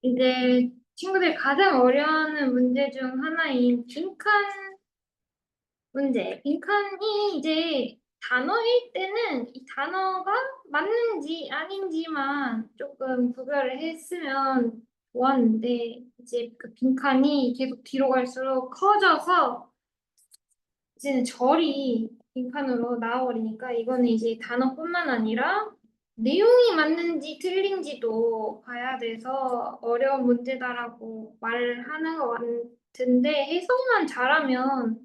이제 친구들이 가장 어려워하는 문제 중 하나인 빈칸 문제. 빈칸이 이제 단어일 때는 이 단어가 맞는지 아닌지만 조금 구별을 했으면 좋았는데, 이제 그 빈칸이 계속 뒤로 갈수록 커져서 이제는 절이 빈칸으로 나와버리니까 이거는 이제 단어뿐만 아니라 내용이 맞는지 틀린지도 봐야 돼서 어려운 문제다라고 말을 하는 것 같은데, 해석만 잘하면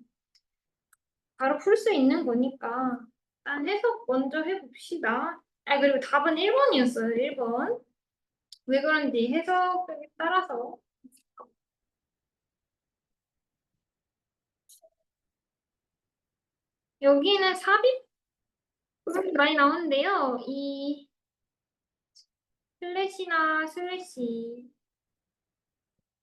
바로 풀 수 있는 거니까 일단 해석 먼저 해봅시다. 아, 그리고 답은 1번이었어요. 1번. 왜 그런지 해석에 따라서. 여기는 삽입 부분이 많이 나오는데요. 이 슬래시나 슬래시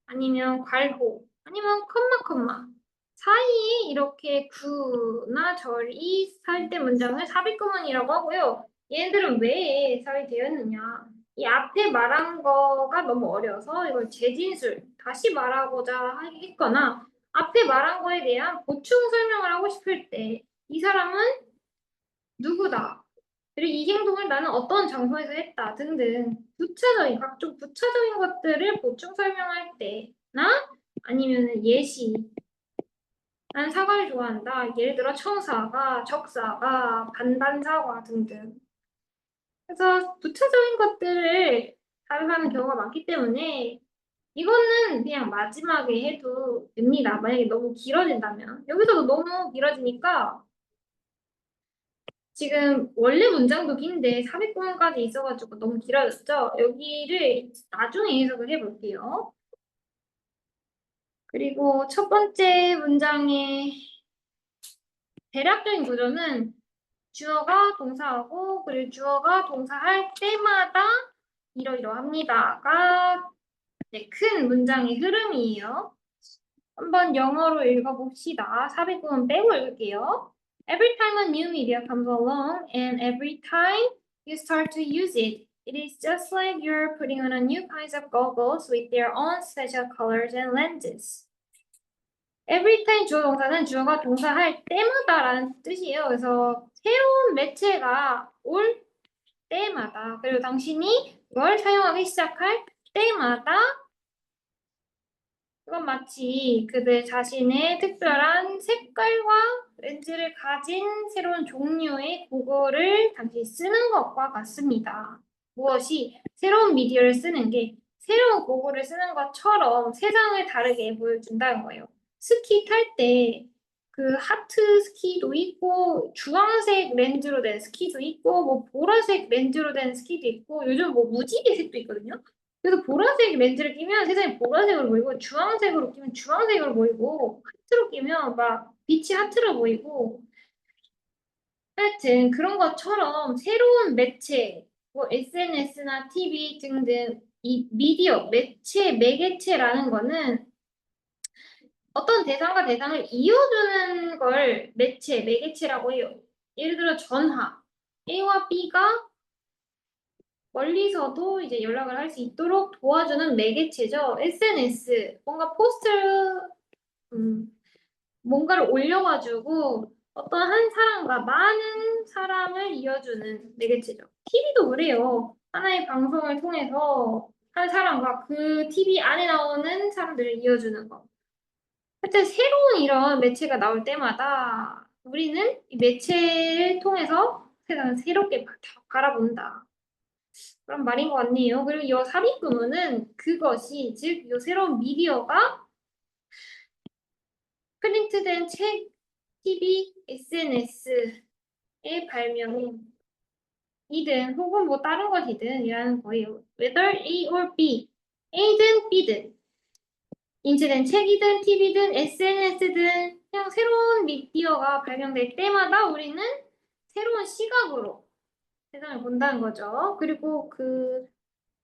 아니면 괄호 아니면 컴마 사이에 이렇게 구나 절이 살 때 문장을 삽입구문이라고 하고요. 얘네들은 왜 삽입되었느냐? 이 앞에 말한 거가 너무 어려서 이걸 재진술 다시 말하고자 했거나 앞에 말한 거에 대한 보충 설명을 하고 싶을 때 이 사람은 누구다. 그리고 이 행동을 나는 어떤 장소에서 했다 등등 부차적인 각종 부차적인 것들을 보충 설명할 때나 아니면 예시 난 사과를 좋아한다. 예를 들어 청사과, 적사과, 반반사과 등등. 그래서 부차적인 것들을 사용하는 경우가 많기 때문에 이거는 그냥 마지막에 해도 됩니다. 만약에 너무 길어진다면. 여기서도 너무 길어지니까 지금 원래 문장도 긴데 삽입구문까지 있어가지고 너무 길어졌죠? 여기를 나중에 해석을 해볼게요. 그리고 첫 번째 문장의 대략적인 구조는 주어가 동사하고 그리고 주어가 동사할 때마다 이러이러합니다가 네, 큰 문장의 흐름이에요. 한번 영어로 읽어봅시다. 삽입구문 빼고 읽을게요. Every time a new media comes along and every time you start to use it, it is just like you're putting on a new kinds of goggles with their own special colors and lenses. Every time 주어 동사는 주어가 동사할 때마다라는 뜻이에요. 그래서 새로운 매체가 올 때마다 그리고 당신이 이걸 사용하기 시작할 때마다 그건 마치 그들 자신의 특별한 색깔과 렌즈를 가진 새로운 종류의 고글을 당시 쓰는 것과 같습니다. 무엇이 새로운 미디어를 쓰는 게 새로운 고글을 쓰는 것처럼 세상을 다르게 보여준다는 거예요. 스키 탈 때 그 하트 스키도 있고 주황색 렌즈로 된 스키도 있고 뭐 보라색 렌즈로 된 스키도 있고 요즘 뭐 무지개색도 있거든요. 그래서 보라색 렌즈를 끼면 세상이 보라색으로 보이고 주황색으로 끼면 주황색으로 보이고 하트로 끼면 막 빛이 하트로 보이고 하여튼 그런 것처럼 새로운 매체 뭐 SNS나 TV 등등 이 미디어 매체 매개체라는 거는 어떤 대상과 대상을 이어주는 걸 매체 매개체라고 해요. 예를 들어 전화 A와 B가 멀리서도 이제 연락을 할 수 있도록 도와주는 매개체죠. SNS, 뭔가 포스트, 뭔가를 올려가지고 어떤 한 사람과 많은 사람을 이어주는 매개체죠. TV도 그래요. 하나의 방송을 통해서 한 사람과 그 TV 안에 나오는 사람들을 이어주는 거. 하여튼 새로운 이런 매체가 나올 때마다 우리는 이 매체를 통해서 세상을 새롭게 바라본다. 그런 말인 것 같네요. 그리고 이 삽입구문은 그것이 즉 이 새로운 미디어가 프린트된 책, TV, SNS의 발명이든 혹은 뭐 다른 것이든 이라는 거예요. Whether A or B, A든 B든 인쇄된 책이든 TV든 SNS든 그냥 새로운 미디어가 발명될 때마다 우리는 새로운 시각으로 세상을 본다는 거죠. 그리고 그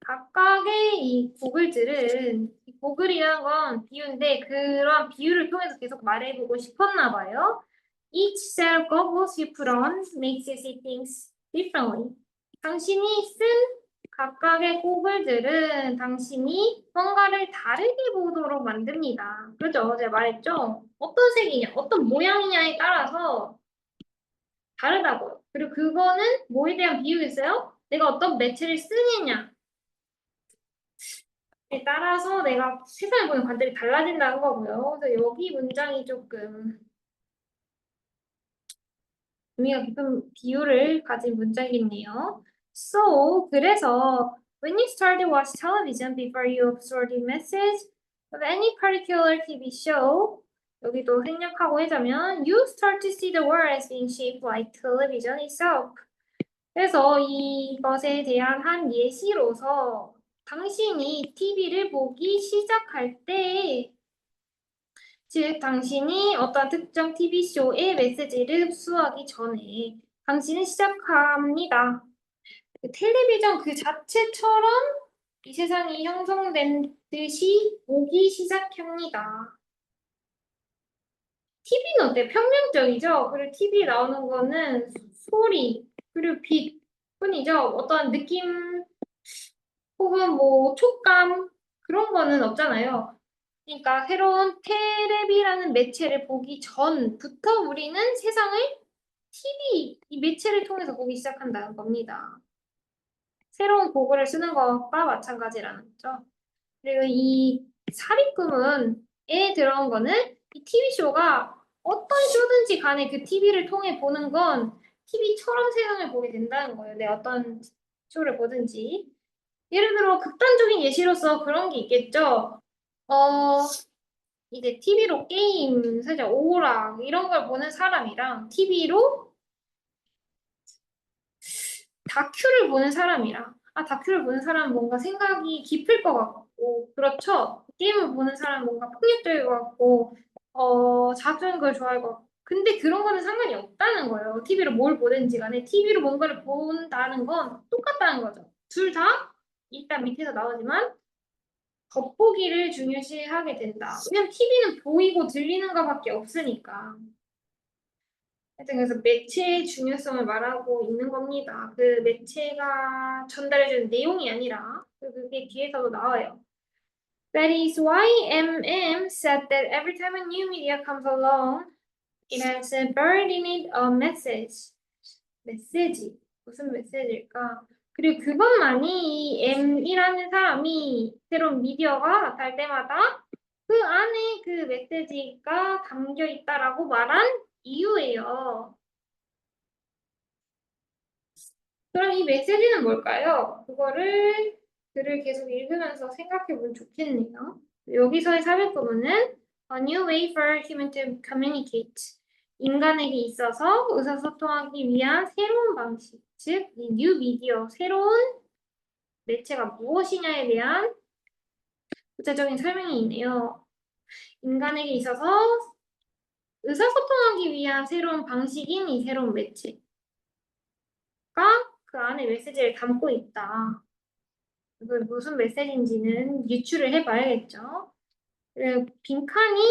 각각의 이 고글들은 이 고글이라는 건 비유인데 그런 비유를 통해서 계속 말해보고 싶었나 봐요. Each set of goggles you put on makes you see things differently. 당신이 쓴 각각의 꼬불들은 당신이 뭔가를 다르게 보도록 만듭니다. 그죠? 제가 말했죠? 어떤 색이냐, 어떤 모양이냐에 따라서 다르다고요. 그리고 그거는 뭐에 대한 비유겠어요? 내가 어떤 매체를 쓰느냐에 따라서 내가 세상을 보는 관점이 달라진다는 거고요. 그래서 여기 문장이 조금 의미가 깊은 비유를 가진 문장이겠네요. So, 그래서 when you start to watch television before you absorb the message of any particular TV show, 여기도 생략하고 하자면 you start to see the world as being shaped like television itself. 그래서 이것에 대한 한 예시로서 당신이 TV를 보기 시작할 때, 즉 당신이 어떤 특정 TV쇼의 메시지를 흡수하기 전에 당신은 시작합니다. 그 텔레비전 그 자체처럼 이 세상이 형성된 듯이 보기 시작합니다. TV는 어때? 평면적이죠? 그리고 TV에 나오는 거는 소리, 그리고 빛 뿐이죠. 어떤 느낌 혹은 뭐 촉감 그런 거는 없잖아요. 그러니까 새로운 테레비라는 매체를 보기 전부터 우리는 세상을 TV, 이 매체를 통해서 보기 시작한다는 겁니다. 새로운 도구를 쓰는 것과 마찬가지라는 거죠. 그리고 이 삽입구문에 들어온 거는 이 TV쇼가 어떤 쇼든지 간에 그 TV를 통해 보는 건 TV처럼 세상을 보게 된다는 거예요. 내 어떤 쇼를 보든지. 예를 들어 극단적인 예시로서 그런 게 있겠죠. 어, 이제 TV로 게임, 살짝 오락 이런 걸 보는 사람이랑 TV로 다큐를 보는 사람이랑 다큐를 보는 사람은 뭔가 생각이 깊을 것 같고 그렇죠? 게임을 보는 사람은 뭔가 폭력적일 것 같고 자극적인 걸 좋아할 것 같고 근데 그런 거는 상관이 없다는 거예요. TV로 뭘 보든지 간에 TV로 뭔가를 본다는 건 똑같다는 거죠. 둘 다 일단 밑에서 나오지만 겉보기를 중요시하게 된다. 왜냐면 TV는 보이고 들리는 것밖에 없으니까. 하여튼 그래서 매체의 중요성을 말하고 있는 겁니다. 그 매체가 전달해주는 내용이 아니라 그게 뒤에서도 나와요. That is why MM said that every time a new media comes along, it has buried in it a message. 메시지. 무슨 메시지일까? 그리고 그것만이 이 M이라는 사람이 새로운 미디어가 나타날 때마다 그 안에 그 메시지가 담겨 있다라고 말한 이유예요. 그럼 이 메시지는 뭘까요? 그거를 글을 계속 읽으면서 생각해 보면 좋겠네요. 여기서의 삽입 부분은 A new way for human to communicate. 인간에게 있어서 의사소통하기 위한 새로운 방식, 즉, 이 뉴 미디어, 새로운 매체가 무엇이냐에 대한 구체적인 설명이 있네요. 인간에게 있어서 의사소통하기 위한 새로운 방식인 이 새로운 매체가 그 안에 메시지를 담고 있다. 그 무슨 메시지인지는 유추를 해봐야겠죠. 빈칸이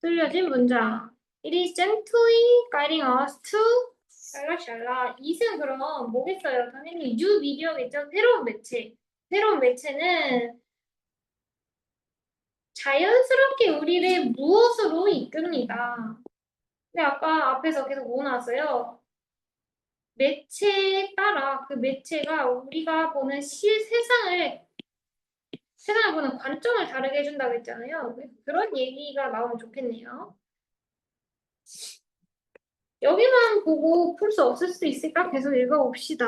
뚫려진 문장. It is gently guiding us to 샬라샬라. 이승 그럼 뭐겠어요? 당연히 뉴 미디어겠죠. 새로운 매체. 새로운 매체는 자연스럽게 우리를 무엇으로 이끕니다. 근데 아까 앞에서 계속 뭐 나왔어요? 매체에 따라 그 매체가 우리가 보는 세상을 보는 관점을 다르게 해준다고 했잖아요. 그런 얘기가 나오면 좋겠네요. 여기만 보고 풀 수 없을 수도 있을까? 계속 읽어봅시다.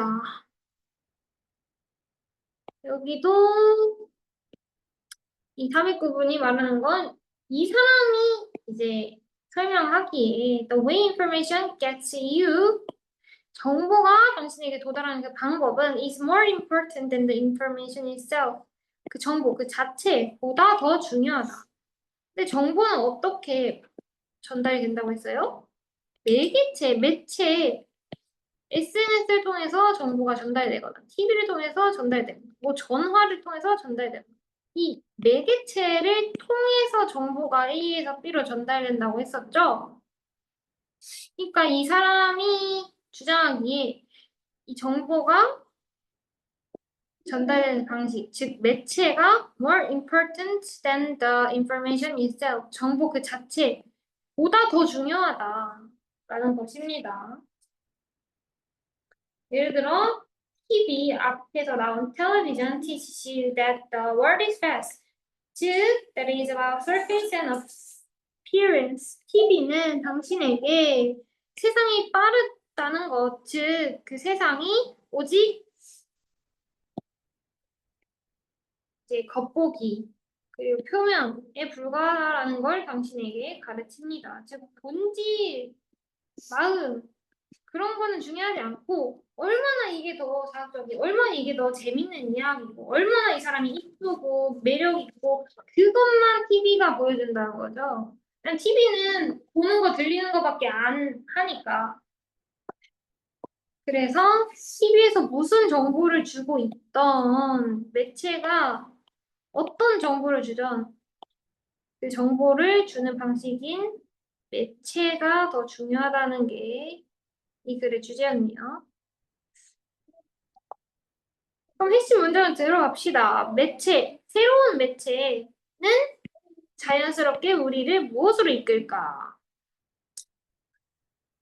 여기도 이 319분이 말하는 건 이 사람이 이제 설명하기에 The way information gets you 정보가 당신에게 도달하는 그 방법은 is more important than the information itself. 그 정보, 그 자체보다 더 중요하다. 근데 정보는 어떻게 전달이 된다고 했어요? 매체, SNS를 통해서 정보가 전달되거나, TV를 통해서 전달되거나, 뭐 전화를 통해서 전달되거나, 이 매개체를 통해서 정보가 A에서 B로 전달된다고 했었죠? 그러니까 이 사람이 주장하기에 이 정보가 전달되는 방식, 즉 매체가 more important than the information itself. 정보 그 자체보다 더 중요하다라는 것입니다. 예를 들어 TV 앞에서 나온 television teaches you that the world is vast. 즉, that is about surface and appearance. TV는 당신에게 세상이 빠르다는 것, 즉, 그 세상이 오직 이제 겉보기 그리고 표면에 불과하다는 걸 당신에게 가르칩니다. 즉 본질, 마음 그런 거는 중요하지 않고 얼마나 이게 더 자극적이고 얼마나 이게 더 재밌는 이야기고 얼마나 이 사람이 이쁘고 매력 있고 그것만 TV가 보여준다는 거죠. TV는 보는 거 들리는 거밖에 안 하니까. 그래서 TV에서 무슨 정보를 주고 있던 매체가 어떤 정보를 주던 그 정보를 주는 방식인 매체가 더 중요하다는 게 이 글의 주제였네요. 그럼 핵심 문장을 들어갑시다. 매체, 새로운 매체는 자연스럽게 우리를 무엇으로 이끌까?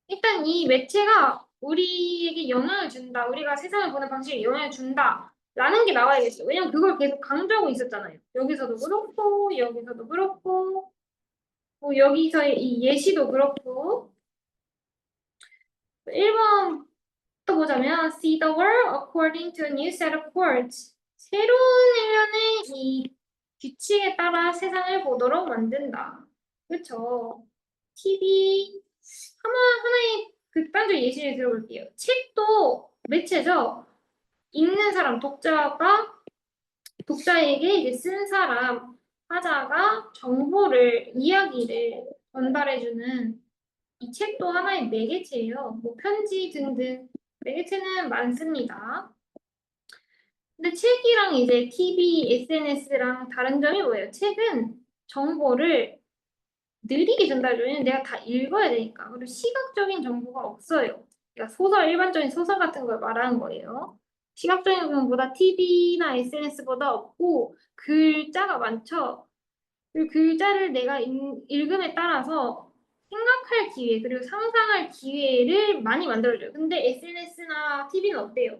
일단 이 매체가 우리에게 영향을 준다. 우리가 세상을 보는 방식에 영향을 준다. 라는 게 나와야겠어요. 왜냐면 그걸 계속 강조하고 있었잖아요. 여기서도 그렇고, 여기서도 그렇고, 뭐 여기서의 이 예시도 그렇고. 1번 또 보자면 see the world according to a new set of words. 새로운 일련의 이 규칙에 따라 세상을 보도록 만든다. 그렇죠? TV 하나의 극단적 예시를 들어볼게요. 책도 매체죠. 읽는 사람 독자에게 이제 쓴 사람 화자가 정보를 이야기를 전달해주는 이 책도 하나의 매개체예요. 뭐 편지 등등 매개체는 많습니다. 근데 책이랑 이제 TV, SNS랑 다른 점이 뭐예요? 책은 정보를 느리게 전달해줘요. 내가 다 읽어야 되니까. 그리고 시각적인 정보가 없어요. 그러니까 일반적인 소설 같은 걸 말하는 거예요. 시각적인 정보보다 TV나 SNS보다 없고 글자가 많죠. 그 글자를 내가 읽음에 따라서 생각할 기회, 그리고 상상할 기회를 많이 만들어줘요. 근데 SNS나 TV는 어때요?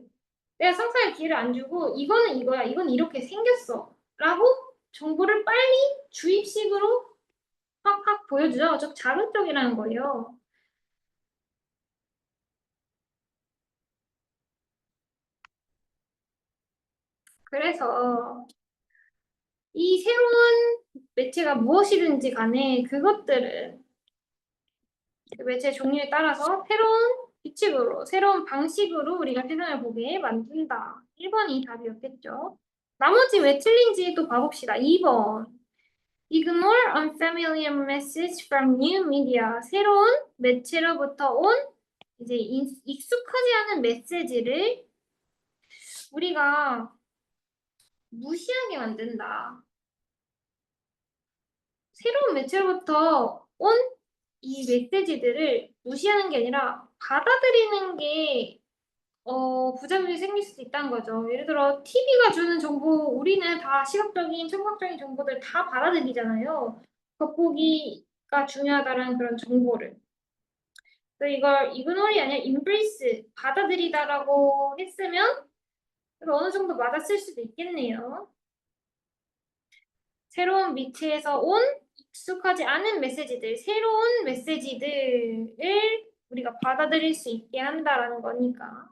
내가 상상할 기회를 안 주고 이거는 이거야, 이건 이렇게 생겼어 라고 정보를 빨리 주입식으로 확확 보여주죠. 즉 자극적이라는 거예요. 그래서 이 새로운 매체가 무엇이든지 간에 그것들은 그 매체 종류에 따라서 새로운 규칙으로, 새로운 방식으로 우리가 세상을 보게 만든다. 1번이 답이었겠죠. 나머지 왜 틀린지 또 봐봅시다. 2번. Ignore unfamiliar message from new media. 새로운 매체로부터 온 이제 익숙하지 않은 메시지를 우리가 무시하게 만든다. 새로운 매체로부터 온 이 메시지들을 무시하는 게 아니라 받아들이는 게 부작용이 생길 수도 있다는 거죠. 예를 들어 TV가 주는 정보, 우리는 다 시각적인, 청각적인 정보들 다 받아들이잖아요. 겉보기가 중요하다는 그런 정보를. 그래서 이걸 ignore이 아니라 embrace, 받아들이다라고 했으면 어느 정도 맞았을 수도 있겠네요. 새로운 매체에서 온 익숙하지 않은 메시지들, 새로운 메시지들을 우리가 받아들일 수 있게 한다라는 거니까.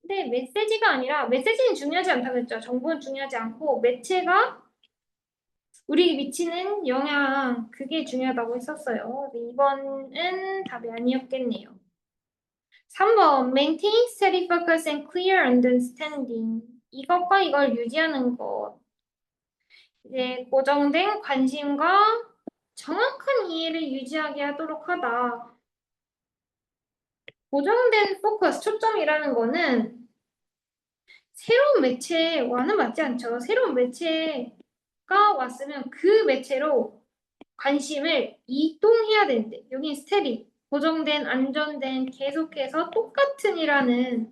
근데 메시지가 아니라 메시지는 중요하지 않다고 했죠. 정보는 중요하지 않고 매체가 우리에게 미치는 영향 그게 중요하다고 했었어요. 2번은 답이 아니었겠네요. 3번 maintain steady focus and clear understanding. 이것과 이걸 유지하는 것. 이제 고정된 관심과 정확한 이해를 유지하게 하도록 하다. 고정된 포커스, 초점이라는 거는 새로운 매체와는 맞지 않죠. 새로운 매체가 왔으면 그 매체로 관심을 이동해야 되는데 여긴 스테디, 고정된, 안전된, 계속해서 똑같은이라는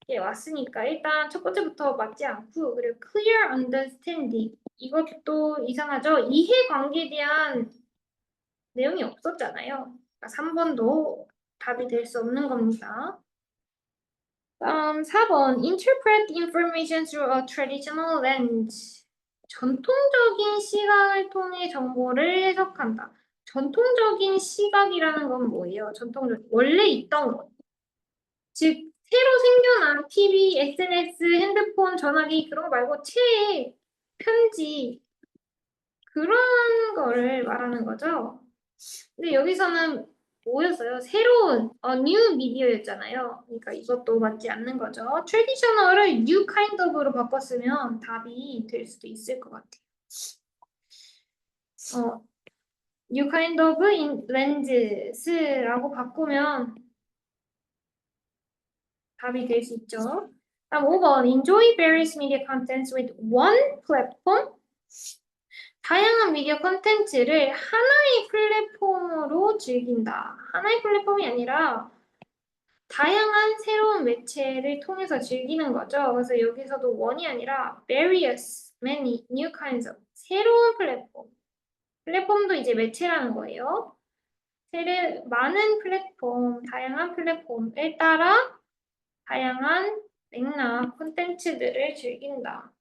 예, 왔으니까 일단 첫 번째부터 맞지 않고 그리고 clear understanding 이것도 이상하죠? 이해관계에 대한 내용이 없었잖아요. 그러니까 3번도 답이 될 수 없는 겁니다. 4번 interpret information through a traditional lens 전통적인 시각을 통해 정보를 해석한다. 전통적인 시각이라는 건 뭐예요? 전통적 원래 있던 것. 즉 새로 생겨난 TV, SNS, 핸드폰, 전화기 그런 거 말고 책, 편지 그런 거를 말하는 거죠. 근데 여기서는 뭐였어요? 새로운 new 미디어였잖아요. 그러니까 이것도 맞지 않는 거죠. traditional을 new kind of로 바꿨으면 답이 될 수도 있을 것 같아요. new kind of lens라고 바꾸면 답이 될 수 있죠. 다음 5번 enjoy various media contents with one platform 다양한 미디어 콘텐츠를 하나의 플랫폼으로 즐긴다. 하나의 플랫폼이 아니라 다양한 새로운 매체를 통해서 즐기는 거죠. 그래서 여기서도 one이 아니라 various, many, new kinds of 새로운 플랫폼. 플랫폼도 이제 매체라는 거예요. 많은 플랫폼, 다양한 플랫폼에 따라 다양한 맥락 콘텐츠들을 즐긴다.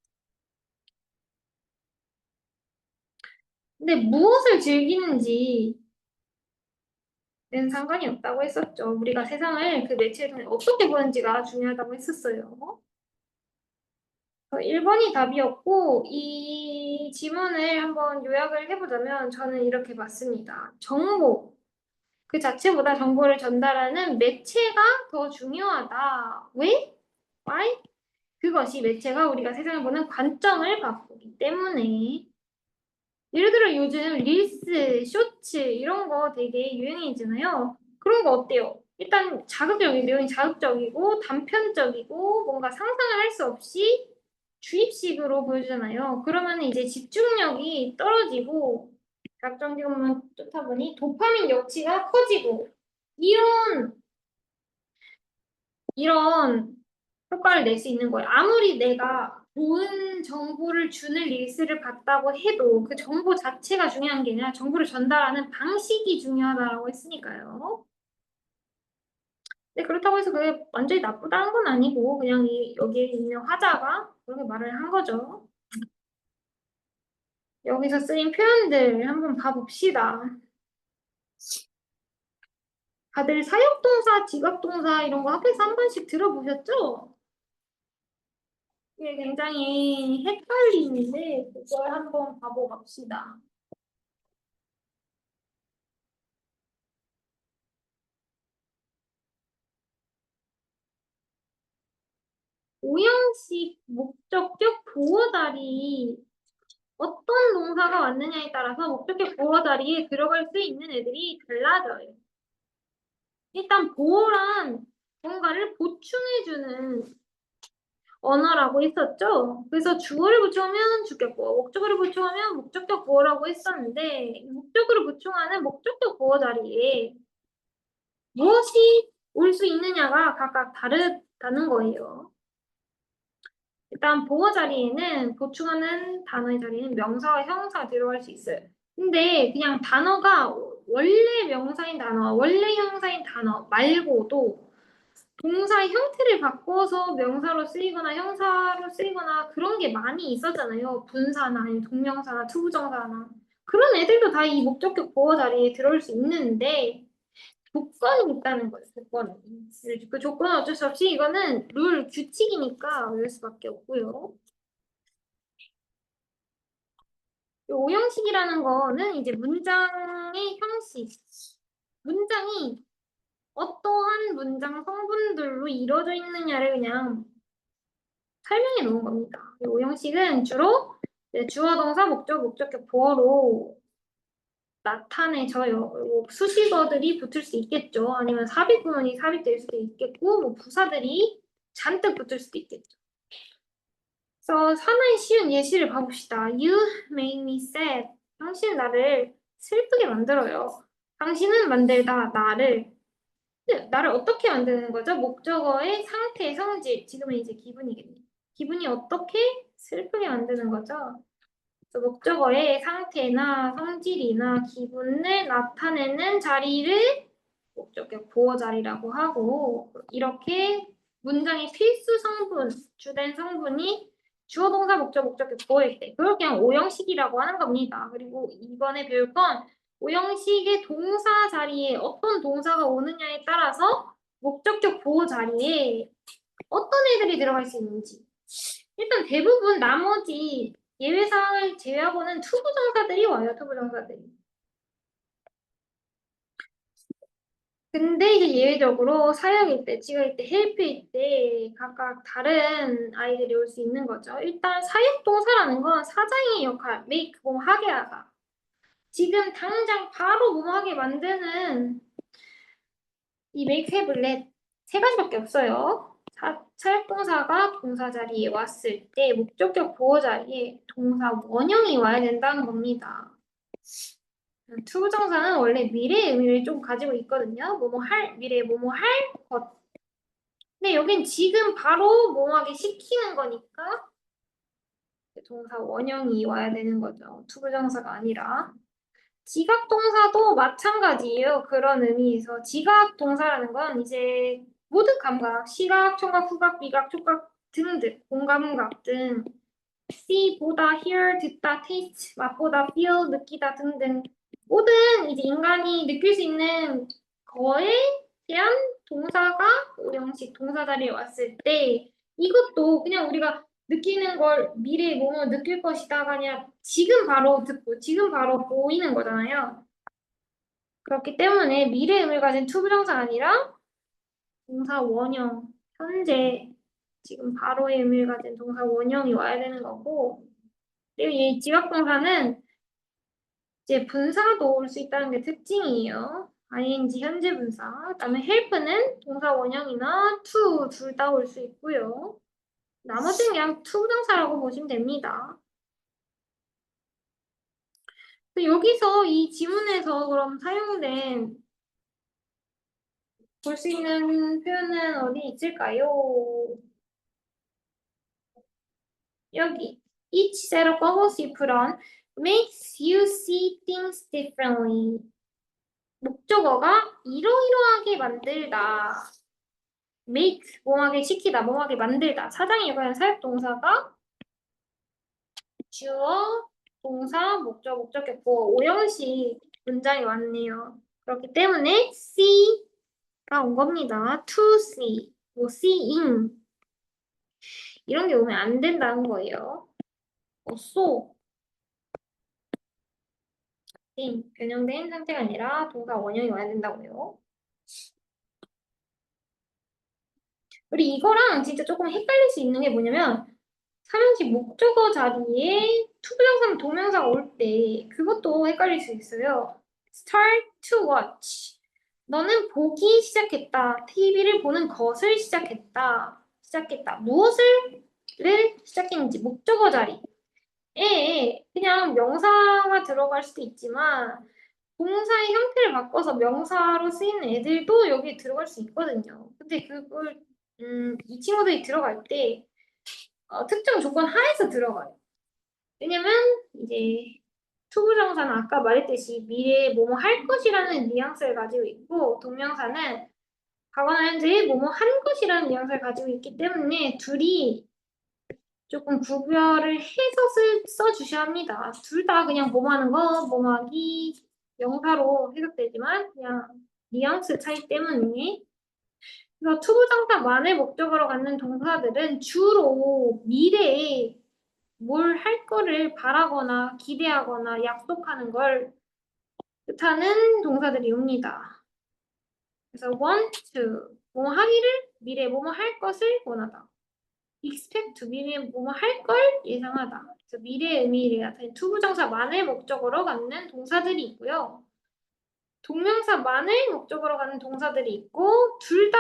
근데 무엇을 즐기는지는 상관이 없다고 했었죠. 우리가 세상을 그 매체를 통해 어떻게 보는지가 중요하다고 했었어요. 1번이 답이었고, 이 지문을 한번 요약을 해보자면 저는 이렇게 봤습니다. 정보, 그 자체보다 정보를 전달하는 매체가 더 중요하다. 왜? Why? 그것이 매체가 우리가 세상을 보는 관점을 바꾸기 때문에 예를 들어 요즘 릴스, 쇼츠 이런 거 되게 유행이잖아요. 그런 거 어때요? 일단 자극적인 내용이 자극적이고 단편적이고 뭔가 상상을 할 수 없이 주입식으로 보여주잖아요. 그러면 이제 집중력이 떨어지고 자극적인 쫓다 보니 도파민 역치가 커지고 이런 효과를 낼 수 있는 거예요. 아무리 내가 좋은 정보를 주는 릴스를 봤다고 해도 그 정보 자체가 중요한 게 아니라 정보를 전달하는 방식이 중요하다고 했으니까요. 근데 그렇다고 해서 그게 완전히 나쁘다는 건 아니고 그냥 여기에 있는 화자가 그렇게 말을 한 거죠. 여기서 쓰인 표현들 한번 봐봅시다. 다들 사역동사, 지각동사 이런 거 학교에서 한 번씩 들어보셨죠? 이게 굉장히 헷갈리는데 그걸 한번 봐보 갑시다. 오형식 목적격 보어다리 어떤 동사가 왔느냐에 따라서 목적격 보어다리에 들어갈 수 있는 애들이 달라져요. 일단 보어란 뭔가를 보충해주는 언어라고 했었죠. 그래서 주어를 보충하면 주격 보어, 목적어를 보충하면 목적격 보어라고 했었는데 목적어를 보충하는 목적격 보어 자리에 무엇이 올 수 있느냐가 각각 다르다는 거예요. 일단 보어 자리에는 보충하는 단어의 자리에는 명사와 형용사가 들어갈 수 있어요. 근데 그냥 단어가 원래 명사인 단어, 원래 형용사인 단어 말고도 동사의 형태를 바꿔서 명사로 쓰이거나 형사로 쓰이거나 그런 게 많이 있었잖아요. 분사나 아니면 동명사나 투부정사나 그런 애들도 다 이 목적격 보어 자리에 들어올 수 있는데 조건이 있다는 거예요. 조건이. 그 조건은 어쩔 수 없이 이거는 룰 규칙이니까 외울 수밖에 없고요. 이 오형식이라는 거는 이제 문장의 형식. 문장이 어떠한 문장 성분들로 이루어져 있느냐를 그냥 설명해 놓은 겁니다. 이 오형식은 주로 주어, 동사, 목적, 목적격, 보어로 나타내져요. 뭐 수식어들이 붙을 수 있겠죠. 아니면 삽입구문이 삽입될 수도 있겠고, 뭐 부사들이 잔뜩 붙을 수도 있겠죠. 그래서 하나의 쉬운 예시를 봐봅시다. You make me sad. 당신은 나를 슬프게 만들어요. 당신은 만들다 나를 나를 어떻게 만드는 거죠? 목적어의 상태, 성질. 지금은 이제 기분이겠네. 기분이 어떻게 슬프게 만드는 거죠? 그래서 목적어의 상태나 성질이나 기분을 나타내는 자리를 목적격 보어 자리라고 하고, 이렇게 문장의 필수 성분, 주된 성분이 주어 동사 목적 목적격 보어일 때 그걸 그냥 오형식이라고 하는 겁니다. 그리고 이번에 배울 건 오형식의 동사 자리에 어떤 동사가 오느냐에 따라서 목적격 보어 자리에 어떤 애들이 들어갈 수 있는지. 일단 대부분 나머지 예외 사항을 제외하고는 투부정사들이 와요. 투부정사들이. 근데 이제 예외적으로 사역일 때, 지각일 때, 헬프일 때 각각 다른 아이들이 올 수 있는 거죠. 일단 사역 동사라는 건 사장의 역할, make, 뭐 하게 하다. 지금 당장 바로 뭐 하게 만드는 이 make, have, let 세 가지밖에 없어요. 사역 동사가 동사 자리에 왔을 때 목적격 보어 자리에 동사 원형이 와야 된다는 겁니다. 투부정사는 원래 미래의 의미를 좀 가지고 있거든요. 뭐뭐 할, 미래에 뭐뭐 할 것. 근데 여긴 지금 바로 뭐하게 시키는 거니까 동사 원형이 와야 되는 거죠. 투부정사가 아니라. 지각 동사도 마찬가지예요. 그런 의미에서 지각 동사라는 건 이제 모든 감각, 시각, 청각, 후각, 미각, 촉각 등등, 공감각 등 see, 보다, hear, 듣다, taste, 맛보다, feel, 느끼다 등등 모든 이제 인간이 느낄 수 있는 거에 대한 동사가 오형식 동사 자리에 왔을 때 이것도 그냥 우리가 느끼는 걸 미래에 뭐뭐 느낄 것이다가 아니라 지금 바로 듣고 지금 바로 보이는 거잖아요. 그렇기 때문에 미래의 의미를 가진 투부정사가 아니라 동사 원형, 현재, 지금 바로의 의미를 가진 동사 원형이 와야 되는 거고 그리고 이 지각동사는 이제 분사도 올 수 있다는 게 특징이에요. ing 현재 분사. 그다음에 help는 동사 원형이나 to 둘 다 올 수 있고요. 나머지는 그냥 투부정사라고 보시면 됩니다. 여기서 이 지문에서 그럼 사용된 볼 수 있는 표현은 어디 있을까요? 여기 each set of bubbles you put on makes you see things differently. 목적어가 이러이러하게 만들다. make, 뭐하게 시키다, 뭐하게 만들다. 사장이 역할하는 사역동사가 주어, 동사, 목적, 목적격, 보어, 오형식 문장이 왔네요. 그렇기 때문에 see가 온 겁니다. to see, 뭐 seeing 이런 게 오면 안 된다는 거예요. so 변형된 상태가 아니라 동사 원형이 와야 된다고요. 우리 이거랑 진짜 조금 헷갈릴 수 있는 게 뭐냐면 삼형식 목적어 자리에 투부정사나 동명사가 올 때 그것도 헷갈릴 수 있어요. Start to watch. 너는 보기 시작했다. TV를 보는 것을 시작했다. 무엇을 시작했는지 목적어 자리. 그냥 명사가 들어갈 수도 있지만 동사의 형태를 바꿔서 명사로 쓰이는 애들도 여기에 들어갈 수 있거든요. 근데 그걸 이 친구들이 들어갈 때 특정 조건 하에서 들어가요. 왜냐면 이제 투부정사는 아까 말했듯이 미래에 뭐뭐 할 것이라는 뉘앙스를 가지고 있고 동명사는 과거나 현재에 뭐뭐 한 것이라는 뉘앙스를 가지고 있기 때문에 둘이 조금 구별을 해서 써주셔야 합니다. 둘 다 그냥 뭐뭐 하는 거, 뭐뭐 하기 명사로 해석되지만 그냥 뉘앙스 차이 때문에 그래서 투부정사만의 목적으로 갖는 동사들은 주로 미래에 뭘 할 거를 바라거나 기대하거나 약속하는 걸 뜻하는 동사들이 옵니다. 그래서 want to, 뭐뭐 하기를, 미래에 뭐뭐 할 것을 원하다. expect to, 미래에 뭐뭐 할 걸 예상하다. 그래서 미래의 의미를 나타내는 투부정사만의 목적으로 갖는 동사들이 있고요. 동명사만을 목적으로 갖는 동사들이 있고 둘 다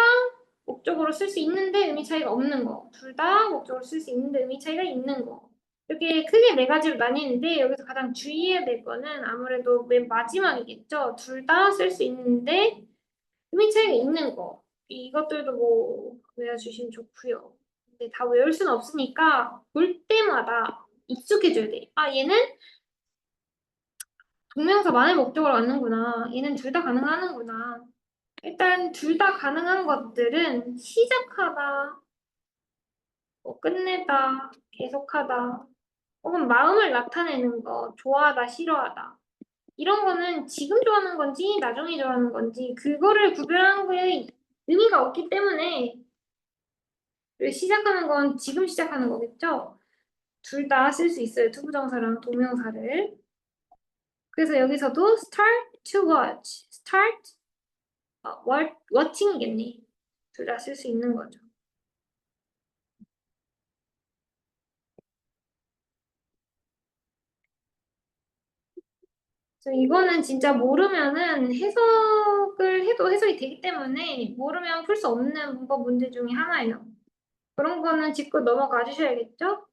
목적으로 쓸 수 있는데 의미 차이가 없는 거. 둘 다 목적으로 쓸 수 있는데 의미 차이가 있는 거. 이렇게 크게 네 가지로 나뉘는데 여기서 가장 주의해야 될 거는 아무래도 맨 마지막이겠죠. 둘 다 쓸 수 있는데 의미 차이가 있는 거. 이것들도 뭐 외워주시면 좋고요. 근데 다 외울 수는 없으니까 볼 때마다 익숙해져야 돼. 아, 얘는 동명사 만의 목적으로 갖는구나. 얘는 둘 다 가능하는구나. 일단 둘 다 가능한 것들은 시작하다, 뭐 끝내다, 계속하다, 혹은 마음을 나타내는 거, 좋아하다, 싫어하다. 이런 거는 지금 좋아하는 건지 나중에 좋아하는 건지 그거를 구별하는 거에 의미가 없기 때문에 시작하는 건 지금 시작하는 거겠죠? 둘 다 쓸 수 있어요. 투부정사랑 동명사를. 그래서 여기서도 start to watch, start watching이겠네. 둘 다 쓸 수 있는 거죠. 그래서 이거는 진짜 모르면은 해석을 해도 해석이 되기 때문에 모르면 풀 수 없는 문법 문제 중에 하나예요. 그런 거는 짚고 넘어가 주셔야겠죠?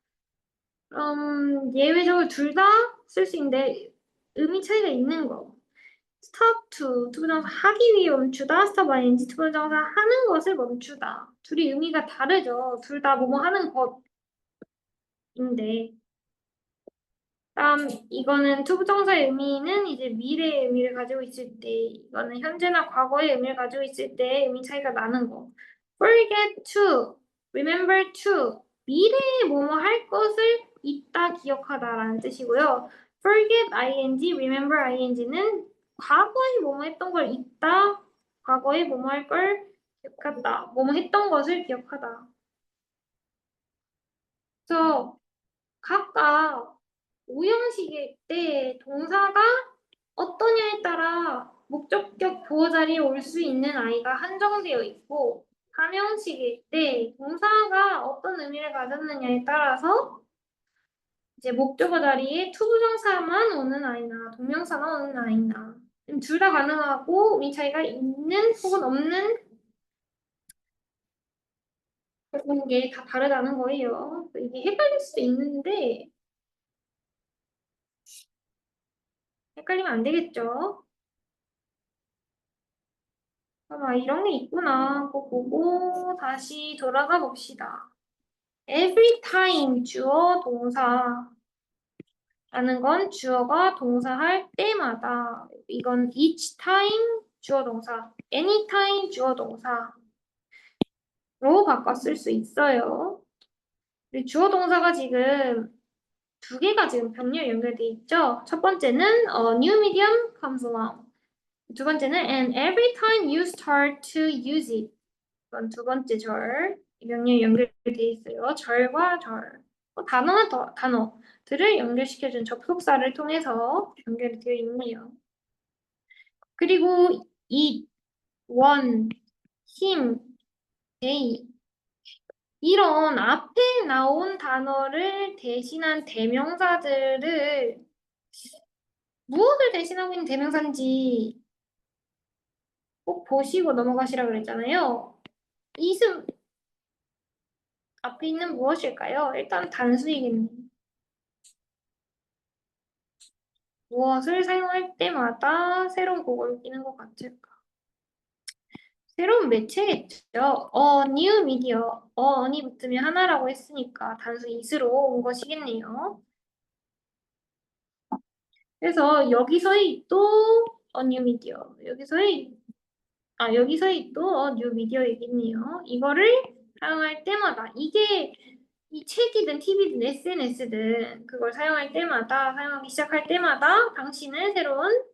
예외적으로 둘 다 쓸 수 있는데 의미 차이가 있는 거. stop to 투부정사 하기 위해 멈추다, stop ing 투부정사 하는 것을 멈추다. 둘이 의미가 다르죠. 둘 다 뭐뭐 하는 것인데. 다음 이거는 투부정사의 의미는 이제 미래의 의미를 가지고 있을 때, 이거는 현재나 과거의 의미를 가지고 있을 때 의미 차이가 나는 거. forget to, remember to, 미래에 뭐뭐 할 것을 있다 기억하다라는 뜻이고요. forget ing, remember ing는 과거에 뭐뭐 했던 걸 있다, 과거에 뭐뭐 할 걸 기억한다, 뭐뭐 했던 것을 기억하다. 그래서 각각 오형식일 때 동사가 어떠냐에 따라 목적격 보호 자리에 올 수 있는 아이가 한정되어 있고, 삼형식일 때 동사가 어떤 의미를 가졌느냐에 따라서 이제 목적어 자리에 투부정사만 오는 아이나 동명사만 오는 아이나 둘 다 가능하고 의미 차이가 있는 혹은 없는 그런 게 다 다르다는 거예요. 이게 헷갈릴 수도 있는데 헷갈리면 안 되겠죠. 아, 이런 게 있구나 하고 보고 다시 돌아가 봅시다. Every time 주어 동사 라는 건 주어가 동사할 때마다, 이건 each time 주어 동사, anytime 주어 동사로 바꿔 쓸 수 있어요. 우리 주어 동사가 지금 두 개가 지금 병렬 연결돼 있죠. 첫 번째는 new medium comes along. 두 번째는 and every time you start to use it. 이건 두 번째 절, 명령 연결돼 있어요. 절과 절. 단어나 단어들을 연결시켜준 접속사를 통해서 연결이 되어 있네요. 그리고 이, 원, 힘, 데이 이런 앞에 나온 단어를 대신한 대명사들을 무엇을 대신하고 있는 대명사인지 꼭 보시고 넘어가시라 그랬잖아요. 이승 앞에 있는 무엇일까요? 일단 단수이겠네요. 무엇을 사용할 때마다 새로운 고거를 끼는 것 같을까? 새로운 매체겠죠. new media. on이 붙으면 하나라고 했으니까 단수 is로 온 것이겠네요. 그래서 여기서의 또 new media. 여기서의 또 new media이겠네요. 이거를 사용할 때마다 이게 이 책이든 TV든 SNS든 그걸 사용할 때마다 사용하기 시작할 때마다 당신은 새로운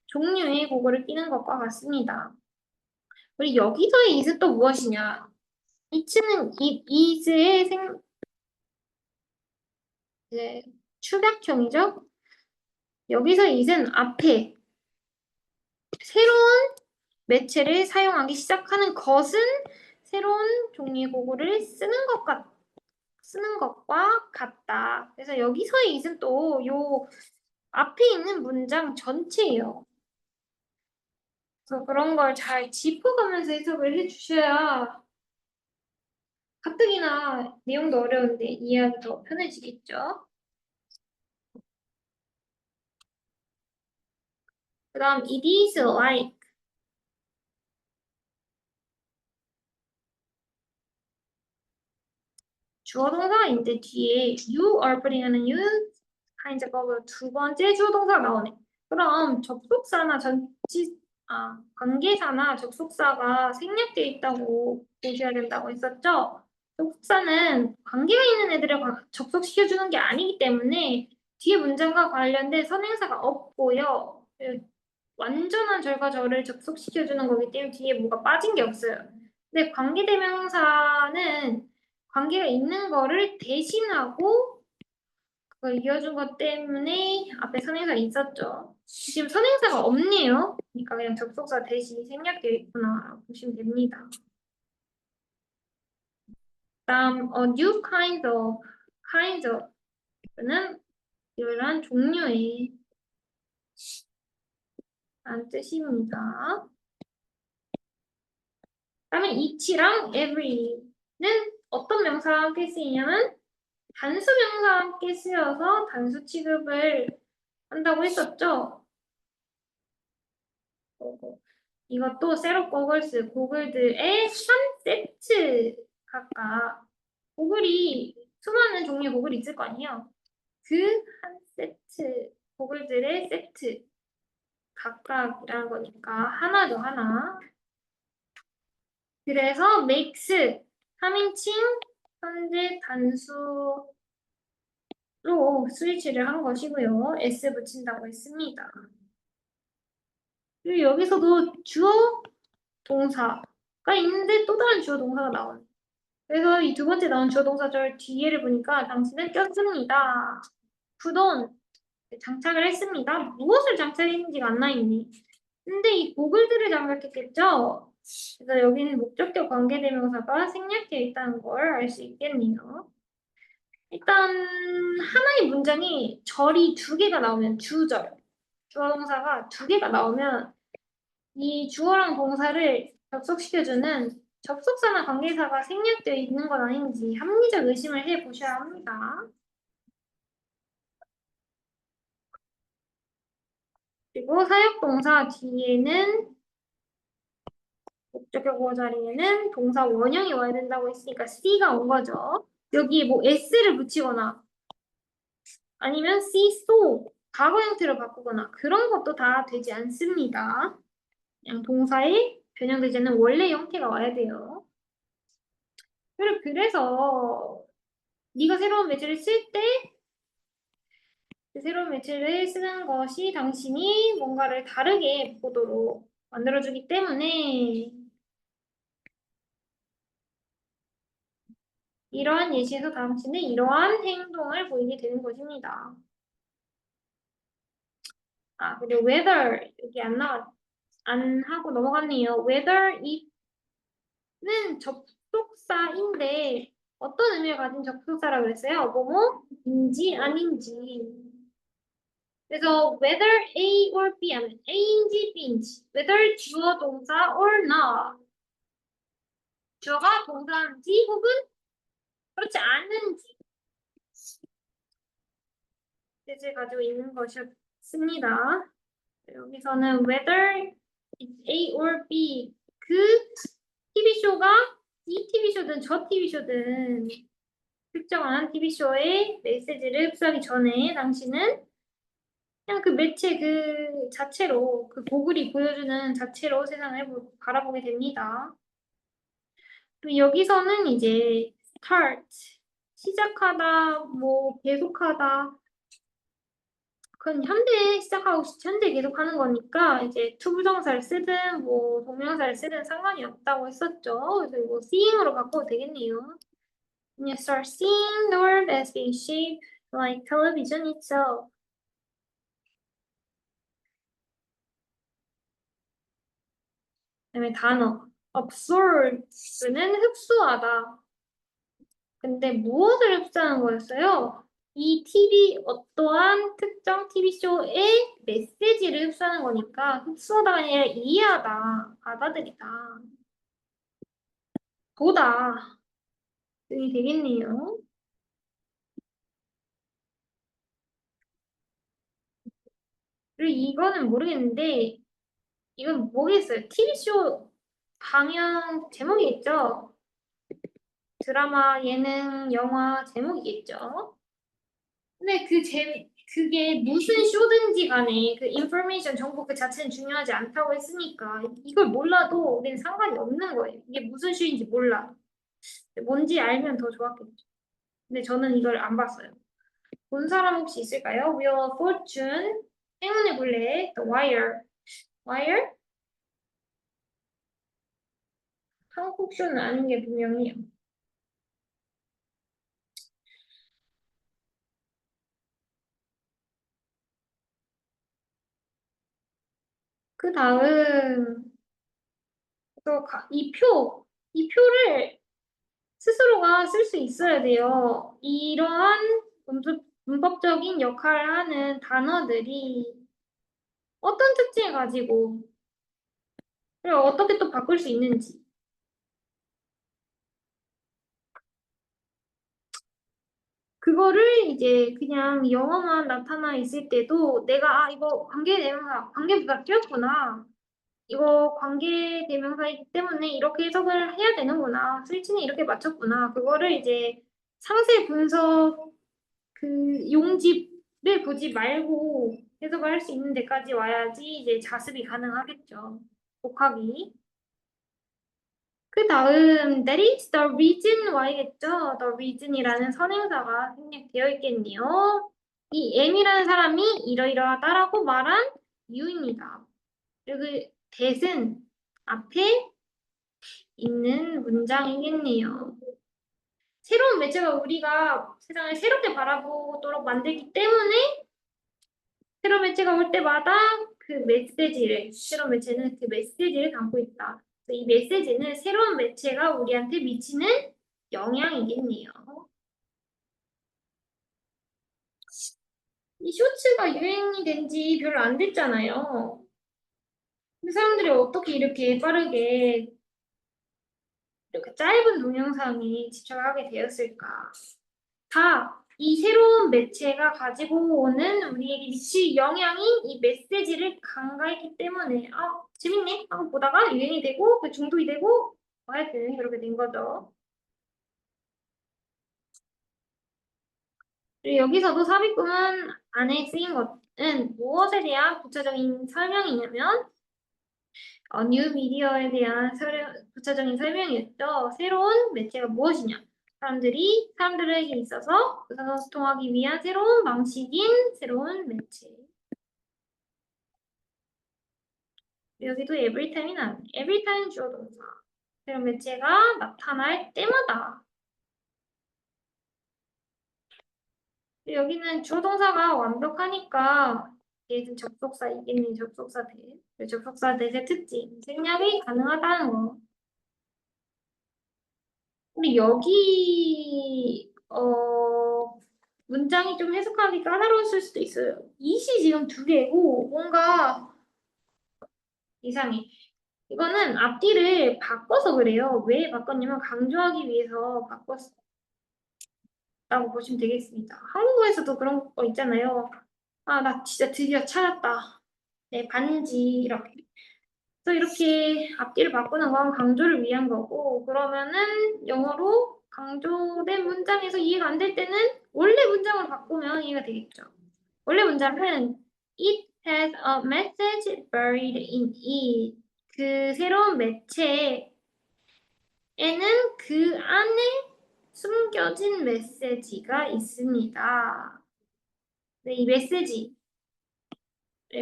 종류의 고거를 끼는 것과 같습니다. 우리 여기서의 is은 또 무엇이냐? is는 is의 이제 축약형이죠. 여기서 is은 앞에 새로운 매체를 사용하기 시작하는 것은 새로운 종류의 고거를 쓰는 것과 같다. 그래서 여기서의 is은 또 요 앞에 있는 문장 전체예요. 그래서 그런 걸 잘 짚어가면서 해석을 해주셔야 가뜩이나 내용도 어려운데 이해하기 더 편해지겠죠. 그 다음 it is like 주어 동사가 있는데 뒤에 you are putting하는 you kinds of 두 번째 주어 동사가 나오네. 그럼 접속사나 관계사나 접속사가 생략되어 있다고 보셔야 된다고 했었죠? 접속사는 관계가 있는 애들을 접속시켜주는 게 아니기 때문에 뒤에 문장과 관련된 선행사가 없고요. 완전한 절과 절을 접속시켜주는 거기 때문에 뒤에 뭐가 빠진 게 없어요. 근데 관계대명사는 관계가 있는 거를 대신하고 그걸 이어준 것 때문에 앞에 선행사가 있었죠. 지금 선행사가 없네요. 그러니까 그냥 접속사 대신 생략되어 있구나 보시면 됩니다. 다음 new kinds of는 이러한 종류의 라는 뜻입니다. 다음에 each랑 every는 어떤 명사와 함께 쓰이냐면 단수 명사와 함께 쓰여서 단수 취급을 한다고 했었죠. 이것도 셋업 고글스, 고글들의 3세트 각각 수많은 종류의 고글이 있을 거 아니에요. 그 한 세트, 고글들의 세트 각각이라는 거니까 하나죠, 하나. 그래서 makes 3인칭 현재 단수로 스위치를 한 것이고요. s 붙인다고 했습니다. 그리고 여기서도 주어 동사가 있는데 또 다른 주어 동사가 나오네. 그래서 이 두 번째 나온 주어 동사절 뒤에를 보니까 당신은 꼈습니다. put 장착을 했습니다. 무엇을 장착했는지가 안 나있네. 근데 이 고글들을 장착했겠죠? 그래서 여기는 목적격 관계대명사가 생략되어 있다는 걸 알 수 있겠네요. 일단 하나의 문장이 절이 두 개가 나오면 주어 동사가 두 개가 나오면 이 주어랑 동사를 접속시켜주는 접속사나 관계사가 생략되어 있는 건 아닌지 합리적 의심을 해보셔야 합니다. 그리고 사역동사 뒤에는 목적격 자리에는 동사 원형이 와야 된다고 했으니까 C가 온 거죠. 여기에 뭐 S를 붙이거나 아니면 C, so 과거 형태로 바꾸거나 그런 것도 다 되지 않습니다. 그냥 동사에 변형되지 않는 원래 형태가 와야 돼요. 그래서 네가 새로운 매체를 쓸 때 그 새로운 매체를 쓰는 것이 당신이 뭔가를 다르게 보도록 만들어주기 때문에 이러한 예시에서 당신은 이러한 행동을 보이게 되는 것입니다. 그리고 whether 여기 안 하고 넘어갔네요. whether if는 접속사인데 어떤 의미를 가진 접속사라고 그랬어요? 뭐뭐인지 아닌지. 그래서 whether A or B 하면 A인지 B인지 whether 주어 동사 or not 주어가 동사인지 혹은 그렇지 않은지 뜻을 가지고 있는 것이었습니다. 여기서는 whether it's A or B 그 TV쇼가 이 TV쇼든 저 TV쇼든 특정한 TV쇼의 메시지를 흡수하기 전에 당신은 그냥 그 매체 그 자체로 그 고글이 보여주는 자체로 세상을 바라보게 됩니다. 또 여기서는 이제 start 시작하다 뭐 계속하다 그건 현대 시작하고 현재 계속하는 거니까 이제 투부정사를 쓰든 뭐 동명사를 쓰든 상관이 없다고 했었죠. 그래서 이거 seeing으로 바꿔도 되겠네요. You start seeing the world as being shaped like television itself. 그다음에 단어 absorb는 흡수하다. 근데 무엇을 흡수하는 거였어요? 이 어떠한 특정 TV쇼의 메시지를 흡수하는 거니까 흡수하다가 아니라 이해하다, 받아들이다, 보다 등이 되겠네요. 그리고 이거는 모르겠는데 이건 뭐겠어요? TV쇼 방영 제목이 있죠? 드라마, 예능, 영화 제목이겠죠. 근데 그게 무슨 쇼든지 간에 그 인포메이션 정보 그 자체는 중요하지 않다고 했으니까 이걸 몰라도 우리는 상관이 없는 거예요. 이게 무슨 쇼인지 몰라. 뭔지 알면 더 좋았겠죠. 근데 저는 이걸 안 봤어요. 본 사람 혹시 있을까요? Wheel of Fortune, 행운의 굴레, The Wire. Wire? 한국 쇼는 아닌 게 분명해요. 그 다음 이 표를 스스로가 쓸 수 있어야 돼요. 이러한 문법적인 역할을 하는 단어들이 어떤 특징을 가지고 그리고 어떻게 또 바꿀 수 있는지. 그거를 이제 그냥 영어만 나타나 있을 때도 내가 이거 관계대명사, 관계부사 띄었구나. 이거 관계대명사이기 때문에 이렇게 해석을 해야 되는구나. 스위치는 이렇게 맞췄구나. 그거를 이제 상세 분석 그 용집을 보지 말고 해석을 할 수 있는 데까지 와야지 이제 자습이 가능하겠죠. 독학이. 그 다음 that is the reason why겠죠. the reason이라는 선행사가 생략되어 있겠네요. 이 M이라는 사람이 이러이러하다라고 말한 이유입니다. 그리고 that은 앞에 있는 문장이겠네요. 새로운 매체가 우리가 세상을 새롭게 바라보도록 만들기 때문에 새로운 매체가 올 때마다 새로운 매체는 그 메시지를 담고 있다. 이 메시지는 새로운 매체가 우리한테 미치는 영향이겠네요. 이 쇼츠가 유행이 된 지 별로 안 됐잖아요. 근데 사람들이 어떻게 이렇게 빠르게 이렇게 짧은 동영상에 집착하게 되었을까? 다 이 새로운 매체가 가지고 오는 우리에게 미칠 영향이 이 메시지를 강가했기 때문에 재밌네 하고 보다가 유행이 되고 그 중독이 되고 하여튼 그렇게 된 거죠. 그리고 여기서도 삽입구문 안에 쓰인 것은 무엇에 대한 구체적인 설명이냐면 뉴 미디어에 대한 구체적인 설명이었죠. 새로운 매체가 무엇이냐? 사람들에게 있어서 의사소통하기 위한 새로운 방식인 새로운 매체. 여기도 every time이 나오네. every time 주어 동사. 새로운 매체가 나타날 때마다. 여기는 주어 동사가 완벽하니까 얘는 접속사이겠네. 접속사 대. 접속사 대의 특징. 생략이 가능하다는 거. 근데 여기 문장이 좀 해석하기 까다로웠을 수도 있어요. 이시 지금 두 개고 뭔가 이상해. 이거는 앞뒤를 바꿔서 그래요. 왜 바꿨냐면 강조하기 위해서 바꿨다고 보시면 되겠습니다. 한국어에서도 그런 거 있잖아요. 나 진짜 드디어 찾았다. 내 반지 이렇게. 그래서 이렇게 앞뒤를 바꾸는 건 강조를 위한 거고 그러면은 영어로 강조된 문장에서 이해가 안 될 때는 원래 문장을 바꾸면 이해가 되겠죠. 원래 문장은 It has a message buried in it. 그 새로운 매체에는 그 안에 숨겨진 메시지가 있습니다. 네, 이 메시지를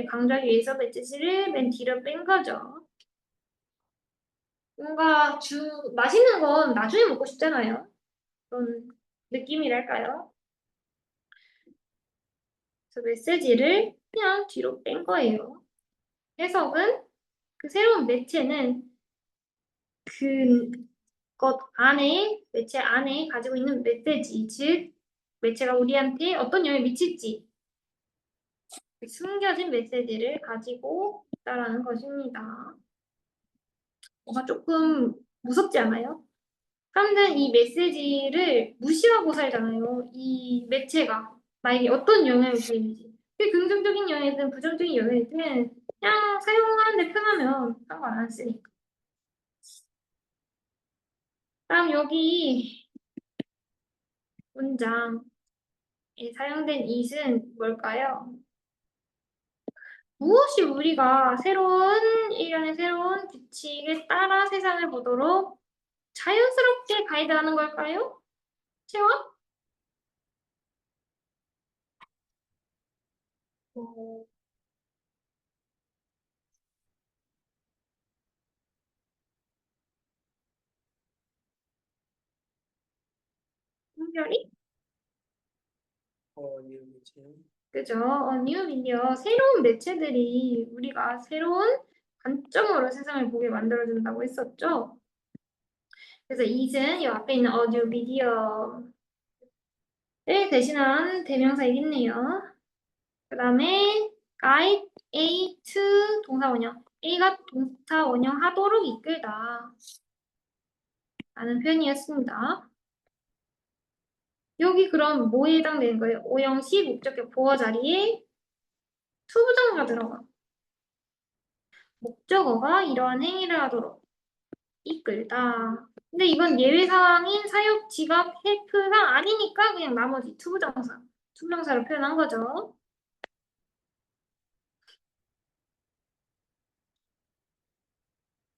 강조하기 위해서 메시지를 맨 뒤로 뺀 거죠. 뭔가 맛있는 건 나중에 먹고 싶잖아요. 그런 느낌이랄까요? 그래서 메시지를 그냥 뒤로 뺀 거예요. 해석은 그 새로운 매체는 그것 안에, 매체 안에 가지고 있는 메시지, 즉, 매체가 우리한테 어떤 영향을 미칠지 그 숨겨진 메시지를 가지고 있다라는 것입니다. 뭔가 조금 무섭지 않아요? 사람들은 이 메시지를 무시하고 살잖아요. 이 매체가 나에게 어떤 영향을 주는지. 그게 긍정적인 영향이든 부정적인 영향이든 그냥 사용하는데 편하면 상관 안 쓰니까. 다음 여기 문장에 사용된 it은 뭘까요? 무엇이 우리가 일련의 새로운 규칙에 따라 세상을 보도록 자연스럽게 가이드하는 걸까요? 채화? 어, 특별히? 그죠? 뉴 미디어, 새로운 매체들이 우리가 새로운 관점으로 세상을 보게 만들어준다고 했었죠. 그래서 it은 이 앞에 있는 audio 미디어를 대신한 대명사이겠네요. 그 다음에 guide A to 동사 원형. A가 동사 원형 하도록 이끌다 라는 표현이었습니다. 여기 그럼 뭐에 해당되는 거예요? 오형식 목적격 보어 자리에 투부정사가 들어가. 목적어가 이러한 행위를 하도록 이끌다. 근데 이건 예외사항인 사역, 지각, 헬프가 아니니까 그냥 나머지 투부정사로 표현한 거죠.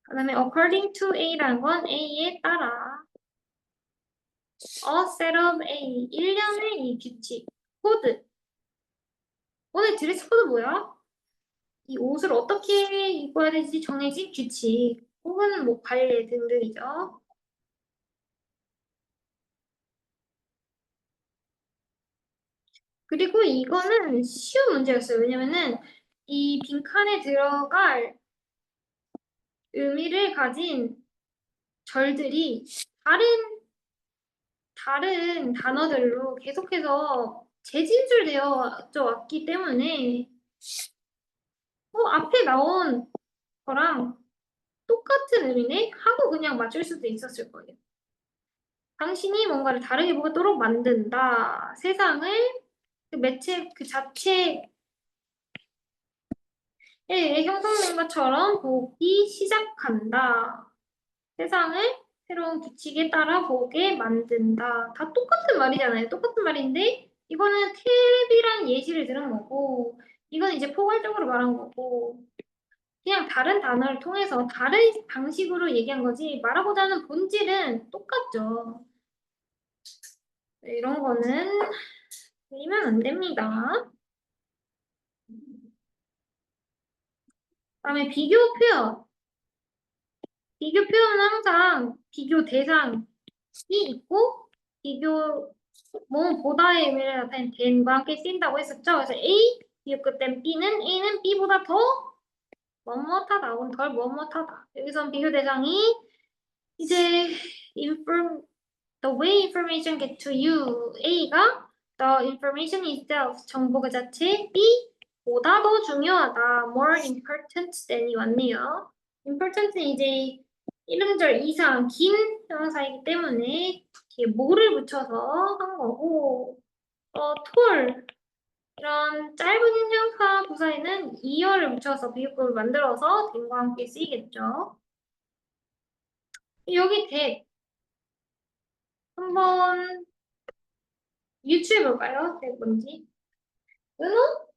그 다음에 according to A라는 건 A에 따라 a set of A, 일련의 이 규칙, 코드. 오늘 드레스 코드 뭐야? 이 옷을 어떻게 입어야 되지 정해진 규칙, 혹은 뭐 관례 등등이죠. 그리고 이거는 쉬운 문제였어요. 왜냐면은 이 빈칸에 들어갈 의미를 가진 절들이 다른 단어들로 계속해서 재진술되어 왔기 때문에 앞에 나온 거랑 똑같은 의미네? 하고 그냥 맞출 수도 있었을 거예요. 당신이 뭔가를 다르게 보도록 만든다. 세상을 그 매체 그 자체에 형성된 것처럼 보기 시작한다. 세상을 새로운 규칙에 따라 보게 만든다. 다 똑같은 말이잖아요. 똑같은 말인데 이거는 탭이란 예시를 들은 거고 이건 이제 포괄적으로 말한 거고 그냥 다른 단어를 통해서 다른 방식으로 얘기한 거지 말하고자 하는 본질은 똑같죠. 네, 이런 거는 틀리면 안 됩니다. 그다음에 비교 표현. 비교 표현은 항상 비교 대상이 있고 비교 뭐보다의 의미를 나타낸 than과 함께 쓰인다고 했었죠. 그래서 A 비교 끝된 B는 A는 B보다 더 뭐뭇하다 혹은 덜 뭐뭇하다. 여기선 비교 대상이 이제 the way information get to you A가 the information itself 정보 그 자체 B보다 더 중요하다 more important than이 왔네요. important은 이제 이름절 이상 긴 형용사이기 때문에 뒤에 뭐를 붙여서 한 거고 톨 이런 짧은 형용사 부사에는 이어를 붙여서 비교급을 만들어서 then과 함께 쓰이겠죠. 여기 that 한번 유추해볼까요? that 뭔지. 은호?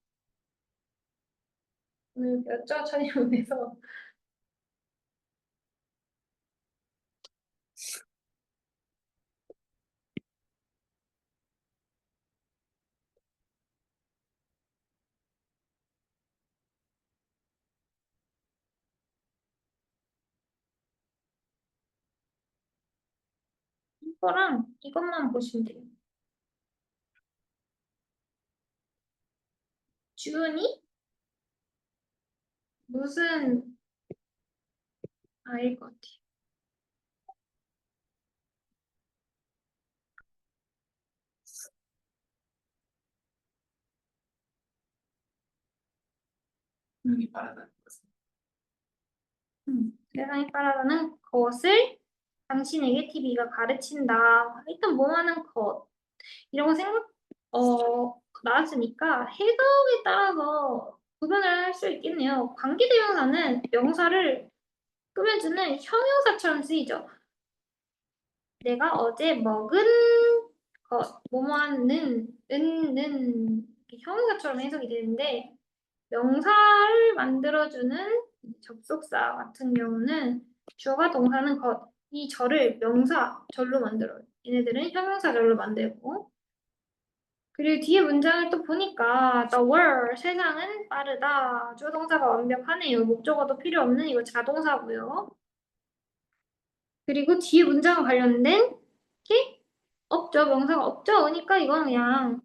오늘 몇 천일문에서 이거랑 이것만 보시면 돼요. 주은이? 무슨 아일 것 같아요. 세상이 바라다는 것은 세상에 따라가는 것을 당신에게 TV가 가르친다. 일단 뭐 하는 것 이런 거 나왔으니까 해석에 따라서 구분을 할 수 있겠네요. 관계대명사는 명사를 꾸며주는 형용사처럼 쓰이죠. 내가 어제 먹은 것, 뭐뭐하는, 는 이렇게 형용사처럼 해석이 되는데 명사를 만들어주는 접속사 같은 경우는 주어가 동사는 것, 이 절을 명사 절로 만들어요. 얘네들은 형용사 절로 만들고 그리고 뒤에 문장을 또 보니까 the world, 세상은 빠르다. 주어 동사가 완벽하네요. 목적어도 필요 없는 이거 자동사고요. 그리고 뒤에 문장 관련된 게 없죠. 명사가 없죠. 그러니까 이건 그냥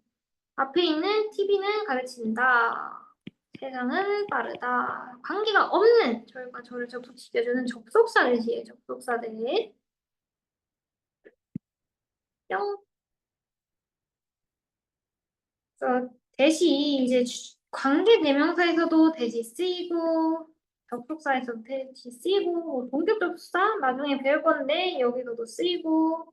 앞에 있는 TV는 가르친다. 세상은 빠르다. 관계가 없는 절과 절을 접속시켜주는 접속사를 지어요. 접속사들. 뿅. 그래서 대시 이제 관계 대명사에서도 대시 쓰이고 접속사에서도 대시 쓰이고 뭐 동격 접속사 나중에 배울 건데 여기서도 쓰이고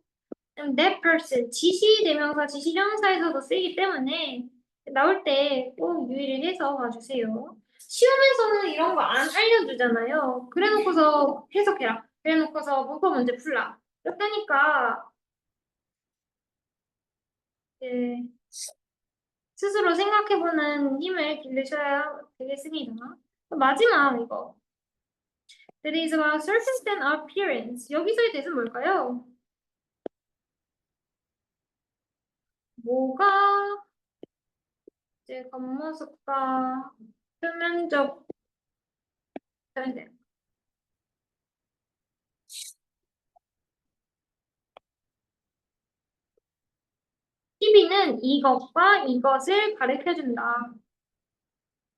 that person 지시 대명사 지시 형용사에서도 쓰이기 때문에 나올 때 꼭 유의를 해서 봐주세요. 시험에서는 이런 거 안 알려주잖아요. 그래놓고서 해석해라. 그래놓고서 문법 문제 풀라. 이렇게 하니까 예, 스스로 생각해보는 힘을 기르셔야 되겠습니다. 마지막 이거. That is about circumstance or appearance. 여기서의 뜻은 뭘까요? 뭐가 이제 겉모습과 표면적 표현돼. TV는 이것과 이것을 가르쳐준다.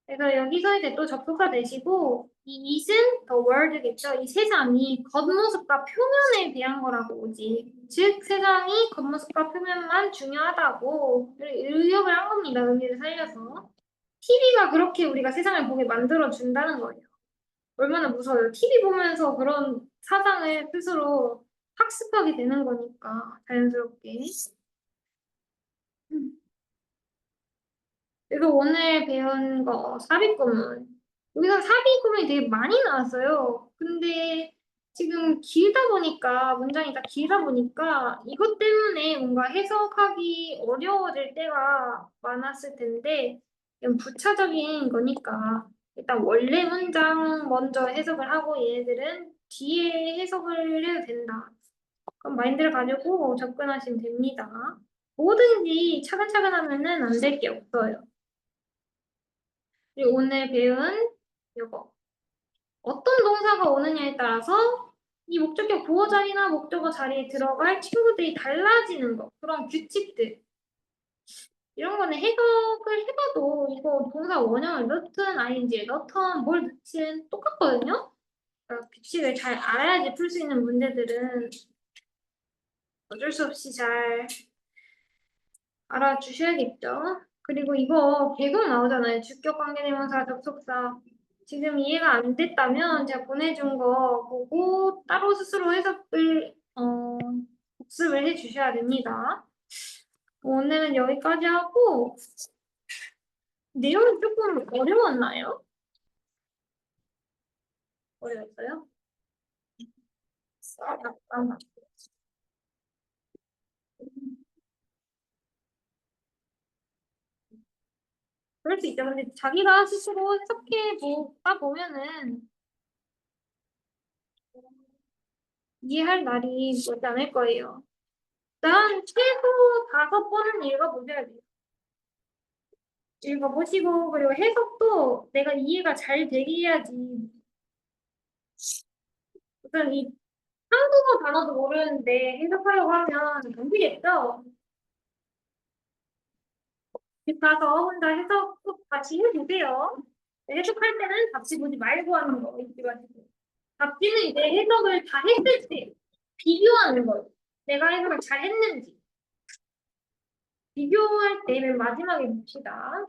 그래서 여기서 이제 또 접속사 되시고 이 it은 the world겠죠. 이 세상이 겉모습과 표면에 대한 거라고 오지. 즉 세상이 겉모습과 표면만 중요하다고 의역을 한 겁니다. 의미를 살려서. TV가 그렇게 우리가 세상을 보게 만들어 준다는 거예요. 얼마나 무서워요. TV 보면서 그런 사상을 스스로 학습하게 되는 거니까 자연스럽게. 그래서 오늘 배운 거 삽입구문. 여기서 삽입구문이 되게 많이 나왔어요. 근데 지금 길다 보니까 문장이 다 길다 보니까 이것 때문에 뭔가 해석하기 어려워질 때가 많았을 텐데 이건 부차적인 거니까 일단 원래 문장 먼저 해석을 하고 얘네들은 뒤에 해석을 해도 된다. 그럼 마인드를 가지고 접근하시면 됩니다. 뭐든지 차근차근 하면은 안 될 게 없어요. 그리고 오늘 배운 이거 어떤 동사가 오느냐에 따라서 이 목적격 보호 자리나 목적어 자리에 들어갈 친구들이 달라지는 거 그런 규칙들 이런 거는 해석을 해봐도 이거 동사 원형을 넣든 ing에 넣든 뭘 넣든 똑같거든요. 그러니까 규칙을 잘 알아야지 풀 수 있는 문제들은 어쩔 수 없이 잘 알아주셔야겠죠. 그리고 이거 계속 나오잖아요. 주격 관계대명사 접속사. 지금 이해가 안 됐다면 제가 보내준 거 보고 따로 스스로 해석을 복습을 해 주셔야 됩니다. 오늘은 여기까지 하고 내용이 조금 어려웠나요? 어려웠어요? 잠깐만. 그럴 수 있죠. 근데 자기가 스스로 해석해 보다 보면은 이해할 날이 멀지 않을 거예요. 일단 최소 5번은 읽어보셔야 돼요. 읽어보시고 그리고 해석도 내가 이해가 잘 되게 해야지. 우선 이 한국어 단어도 모르는데 해석하려고 하면 안 되겠죠? 집 가서 혼자 해석 꼭 같이 해보세요. 해석할 때는 답지 보지 말고 하는 거 잊지 마시고. 답지는 이제 해석을 다 했을 때 비교하는 거예요. 내가 해석을 잘 했는지. 비교할 때 맨 마지막에 봅시다.